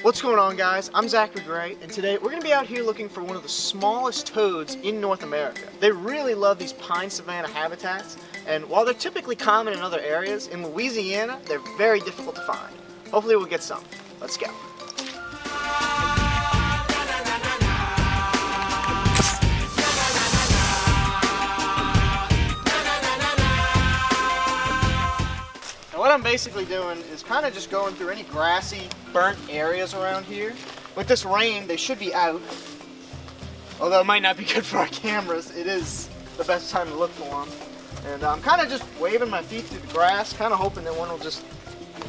What's going on, guys? I'm Zachary Gray, and today we're going to be out here looking for one of the smallest toads in North America. They really love these pine savanna habitats, and while they're typically common in other areas, in Louisiana, they're very difficult to find. Hopefully we'll get some. Let's go. What I'm basically doing is kind of just going through any grassy, burnt areas around here. With this rain, they should be out. Although it might not be good for our cameras, it is the best time to look for them. And I'm kind of just waving my feet through the grass, kind of hoping that one will just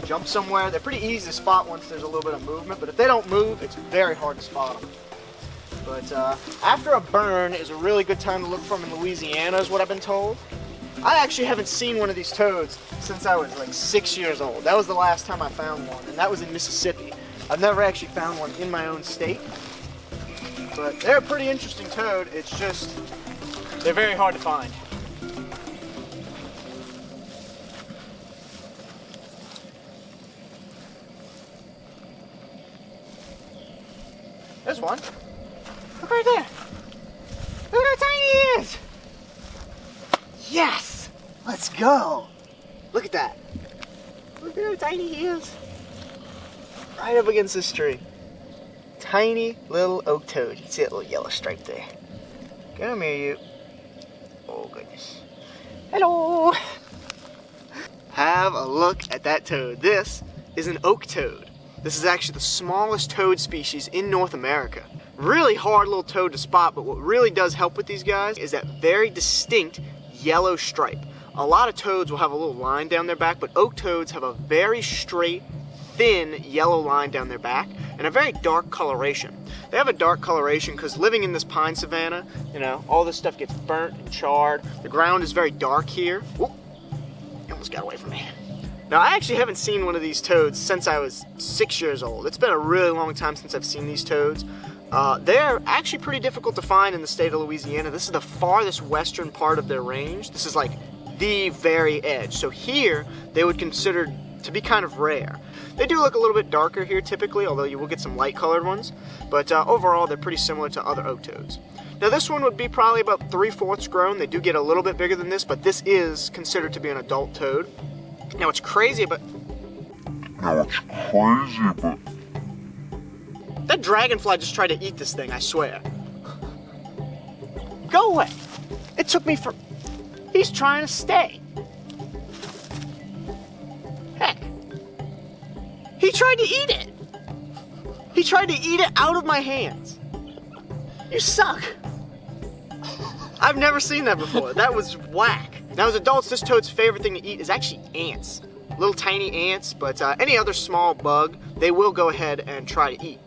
jump somewhere. They're pretty easy to spot once there's a little bit of movement, but if they don't move, it's very hard to spot them. But after a burn is a really good time to look for them in Louisiana, is what I've been told. I actually haven't seen one of these toads since I was like 6 years old. That was the last time I found one, and that was in Mississippi. I've never actually found one in my own state. But they're a pretty interesting toad. It's just, they're very hard to find. There's one. Look right there. Look how tiny he is. Yes! Let's go! Look at that. Look at how tiny he is. Right up against this tree. Tiny little oak toad. You see that little yellow stripe there? Come here, you. Oh, goodness. Hello! Have a look at that toad. This is an oak toad. This is actually the smallest toad species in North America. Really hard little toad to spot, but what really does help with these guys is that very distinct yellow stripe. A lot of toads will have a little line down their back, but oak toads have a very straight, thin yellow line down their back and a very dark coloration. They have a dark coloration because living in this pine savanna, you know, all this stuff gets burnt and charred. The ground is very dark here. Whoop, it almost got away from me. Now, I actually haven't seen one of these toads since I was 6 years old. It's been a really long time since I've seen these toads. They're actually pretty difficult to find in the state of Louisiana. This is the farthest western part of their range. This is like the very edge. So here, they would consider to be kind of rare. They do look a little bit darker here typically, although you will get some light colored ones. But overall, they're pretty similar to other oak toads. Now this one would be probably about 3/4 grown. They do get a little bit bigger than this, but this is considered to be an adult toad. Now what's crazy about... That dragonfly just tried to eat this thing, I swear. Go away. It took me for... He's trying to stay. Heck. He tried to eat it. He tried to eat it out of my hands. You suck. I've never seen that before. That was whack. Now as adults, this toad's favorite thing to eat is actually ants. Little tiny ants, but any other small bug, they will go ahead and try to eat.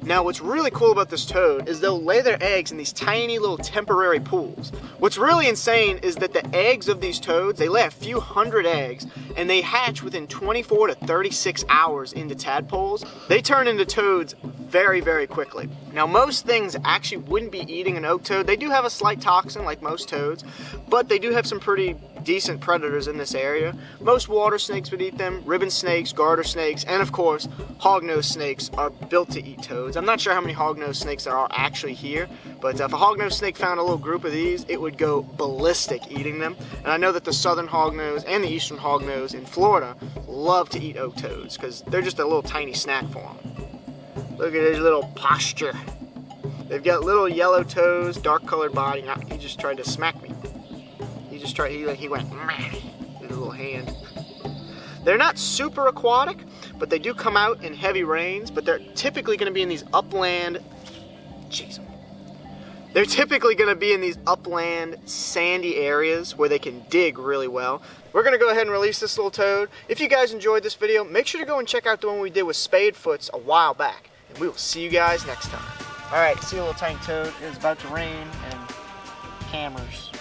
Now what's really cool about this toad is they'll lay their eggs in these tiny little temporary pools. What's really insane is that the eggs of these toads, they lay a few hundred eggs and they hatch within 24 to 36 hours into tadpoles. They turn into toads very, very quickly. Now most things actually wouldn't be eating an oak toad. They do have a slight toxin like most toads, but they do have some pretty decent predators in this area. Most water snakes would eat them, ribbon snakes, garter snakes, and of course, hognose snakes are built to eat toads. I'm not sure how many hognose snakes there are actually here, but if a hognose snake found a little group of these, it would go ballistic eating them. And I know that the southern hognose and the eastern hognose in Florida love to eat oak toads because they're just a little tiny snack for them. Look at his little posture. They've got little yellow toes, dark colored body. Now, he just tried to smack me. He went, with his little hand. They're not super aquatic, but they do come out in heavy rains, but they're typically going to be in these upland, They're typically going to be in these upland, sandy areas where they can dig really well. We're going to go ahead and release this little toad. If you guys enjoyed this video, make sure to go and check out the one we did with Spadefoots a while back. And we will see you guys next time. Alright, see a little tiny toad. It is about to rain and cameras.